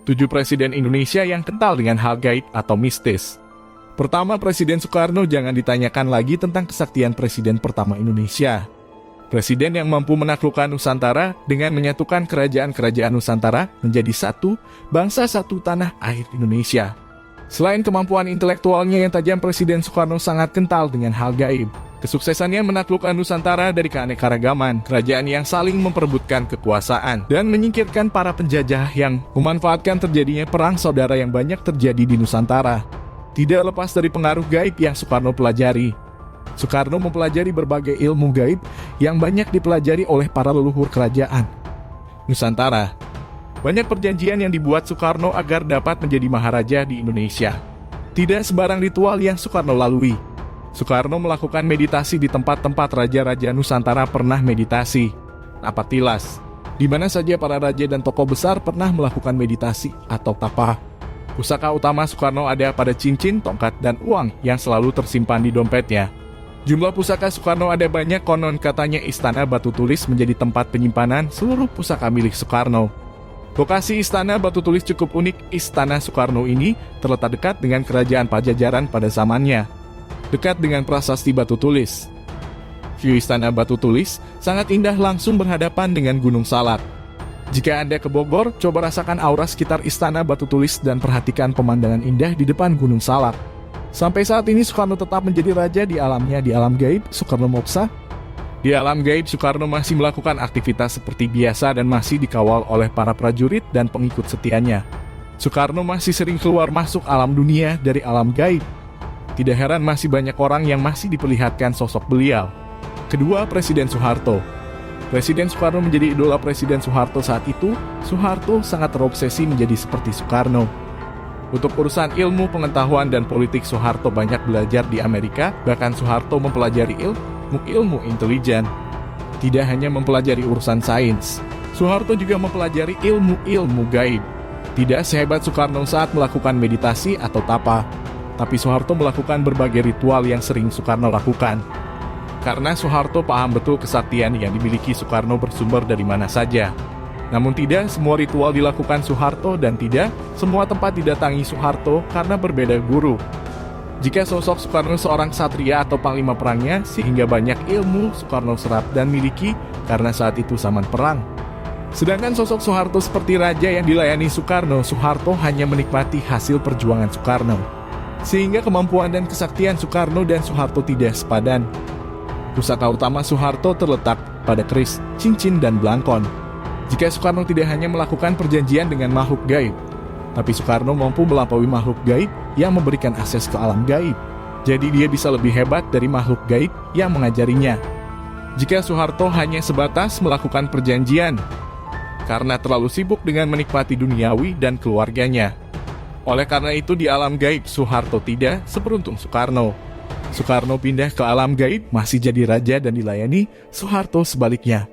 7 presiden Indonesia yang kental dengan hal gaib atau mistis. Pertama, Presiden Soekarno jangan ditanyakan lagi tentang kesaktian presiden pertama Indonesia. Presiden yang mampu menaklukkan Nusantara dengan menyatukan kerajaan-kerajaan Nusantara menjadi satu bangsa satu tanah air Indonesia. Selain kemampuan intelektualnya yang tajam, Presiden Soekarno sangat kental dengan hal gaib. Kesuksesannya menaklukkan Nusantara dari keanekaragaman, kerajaan yang saling memperebutkan kekuasaan, dan menyingkirkan para penjajah yang memanfaatkan terjadinya perang saudara yang banyak terjadi di Nusantara. Tidak lepas dari pengaruh gaib yang Soekarno pelajari. Soekarno mempelajari berbagai ilmu gaib yang banyak dipelajari oleh para leluhur kerajaan Nusantara. Banyak perjanjian yang dibuat Soekarno agar dapat menjadi maharaja di Indonesia. Tidak sembarang ritual yang Soekarno lalui. Soekarno melakukan meditasi di tempat-tempat raja-raja Nusantara pernah meditasi. Napatilas, di mana saja para raja dan tokoh besar pernah melakukan meditasi atau tapa. Pusaka utama Soekarno ada pada cincin, tongkat, dan uang yang selalu tersimpan di dompetnya. Jumlah pusaka Soekarno ada banyak, konon katanya Istana Batu Tulis menjadi tempat penyimpanan seluruh pusaka milik Soekarno. Lokasi Istana Batu Tulis cukup unik. Istana Soekarno ini terletak dekat dengan Kerajaan Pajajaran pada zamannya, dekat dengan prasasti Batu Tulis. View Istana Batu Tulis sangat indah, langsung berhadapan dengan Gunung Salak. Jika Anda ke Bogor, coba rasakan aura sekitar Istana Batu Tulis dan perhatikan pemandangan indah di depan Gunung Salak. Sampai saat ini Soekarno tetap menjadi raja di alamnya. Di alam gaib, Soekarno Moksa. Di alam gaib, Soekarno masih melakukan aktivitas seperti biasa dan masih dikawal oleh para prajurit dan pengikut setianya. Soekarno masih sering keluar masuk alam dunia dari alam gaib. Tidak heran masih banyak orang yang masih diperlihatkan sosok beliau. Kedua, Presiden Soeharto. Presiden Soekarno menjadi idola Presiden Soeharto saat itu. Soeharto sangat terobsesi menjadi seperti Soekarno. Untuk urusan ilmu pengetahuan dan politik, Soeharto banyak belajar di Amerika. Bahkan Soeharto mempelajari ilmu intelijen. Tidak hanya mempelajari urusan sains, Soeharto juga mempelajari ilmu gaib. Tidak sehebat Soekarno saat melakukan meditasi atau tapa, tapi Soeharto melakukan berbagai ritual yang sering Soekarno lakukan. Karena Soeharto paham betul kesaktian yang dimiliki Soekarno bersumber dari mana saja. Namun tidak semua ritual dilakukan Soeharto dan tidak semua tempat didatangi Soeharto karena berbeda guru. Jika sosok Soekarno seorang satria atau panglima perangnya, sehingga banyak ilmu Soekarno serap dan miliki karena saat itu zaman perang. Sedangkan sosok Soeharto seperti raja yang dilayani Soekarno, Soeharto hanya menikmati hasil perjuangan Soekarno. Sehingga kemampuan dan kesaktian Soekarno dan Soeharto tidak sepadan. Pusaka utama Soeharto terletak pada keris, cincin, dan belangkon. Jika Soekarno tidak hanya melakukan perjanjian dengan makhluk gaib, tapi Soekarno mampu melampaui makhluk gaib yang memberikan akses ke alam gaib. Jadi dia bisa lebih hebat dari makhluk gaib yang mengajarinya. Jika Soeharto hanya sebatas melakukan perjanjian, karena terlalu sibuk dengan menikmati duniawi dan keluarganya. Oleh karena itu di alam gaib Soeharto tidak seberuntung Soekarno. Soekarno pindah ke alam gaib, masih jadi raja dan dilayani. Soeharto sebaliknya.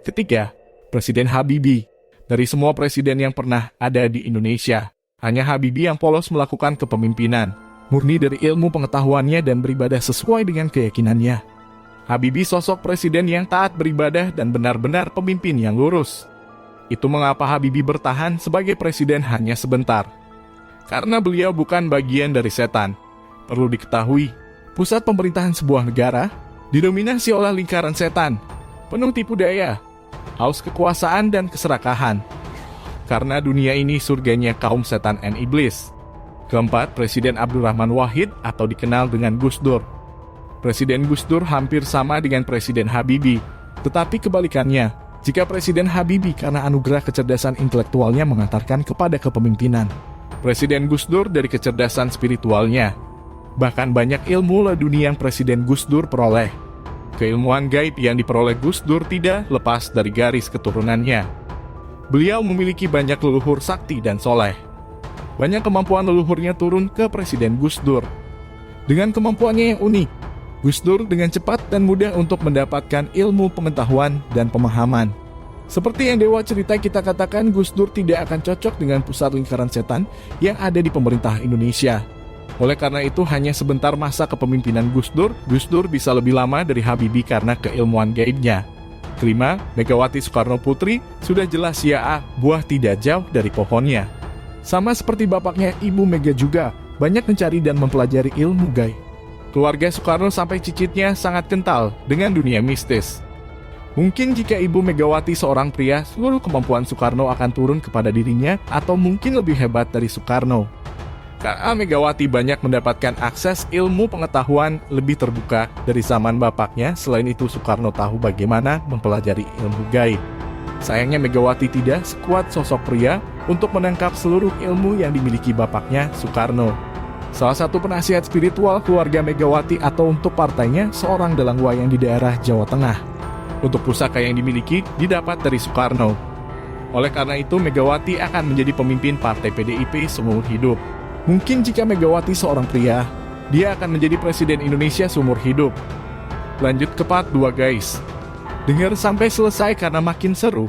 Ketiga, Presiden Habibie. Dari semua presiden yang pernah ada di Indonesia, hanya Habibie yang polos melakukan kepemimpinan, murni dari ilmu pengetahuannya dan beribadah sesuai dengan keyakinannya. Habibie sosok presiden yang taat beribadah dan benar-benar pemimpin yang lurus. Itu mengapa Habibie bertahan sebagai presiden hanya sebentar. Karena beliau bukan bagian dari setan. Perlu diketahui, pusat pemerintahan sebuah negara didominasi oleh lingkaran setan, penuh tipu daya, haus kekuasaan dan keserakahan. Karena dunia ini surganya kaum setan dan iblis. Keempat, Presiden Abdurrahman Wahid atau dikenal dengan Gus Dur. Presiden Gus Dur hampir sama dengan Presiden Habibie, tetapi kebalikannya. Jika Presiden Habibie karena anugerah kecerdasan intelektualnya mengantarkan kepada kepemimpinan, Presiden Gus Dur dari kecerdasan spiritualnya. Bahkan banyak ilmu laduni yang Presiden Gus Dur peroleh. Keilmuan gaib yang diperoleh Gus Dur tidak lepas dari garis keturunannya. Beliau memiliki banyak leluhur sakti dan soleh. Banyak kemampuan leluhurnya turun ke Presiden Gus Dur. Dengan kemampuannya yang unik, Gus Dur dengan cepat dan mudah untuk mendapatkan ilmu pengetahuan dan pemahaman. Seperti yang Dewa Cerita kita katakan, Gus Dur tidak akan cocok dengan pusat lingkaran setan yang ada di pemerintah Indonesia. Oleh karena itu hanya sebentar masa kepemimpinan Gus Dur bisa lebih lama dari Habibie karena keilmuan gaibnya. Kelima, Megawati Soekarno Putri, sudah jelas ya, buah tidak jauh dari pohonnya. Sama seperti bapaknya, Ibu Mega juga banyak mencari dan mempelajari ilmu gaib. Keluarga Soekarno sampai cicitnya sangat kental dengan dunia mistis. Mungkin jika Ibu Megawati seorang pria, seluruh kemampuan Soekarno akan turun kepada dirinya atau mungkin lebih hebat dari Soekarno. Karena Megawati banyak mendapatkan akses ilmu pengetahuan lebih terbuka dari zaman bapaknya, selain itu Soekarno tahu bagaimana mempelajari ilmu gaib. Sayangnya Megawati tidak sekuat sosok pria untuk menangkap seluruh ilmu yang dimiliki bapaknya Soekarno. Salah satu penasihat spiritual keluarga Megawati atau untuk partainya seorang dalang wayang di daerah Jawa Tengah. Untuk pusaka yang dimiliki didapat dari Soekarno. Oleh karena itu Megawati akan menjadi pemimpin partai PDIP seumur hidup. Mungkin jika Megawati seorang pria, dia akan menjadi presiden Indonesia seumur hidup. Lanjut ke part 2 guys. Dengar sampai selesai karena makin seru.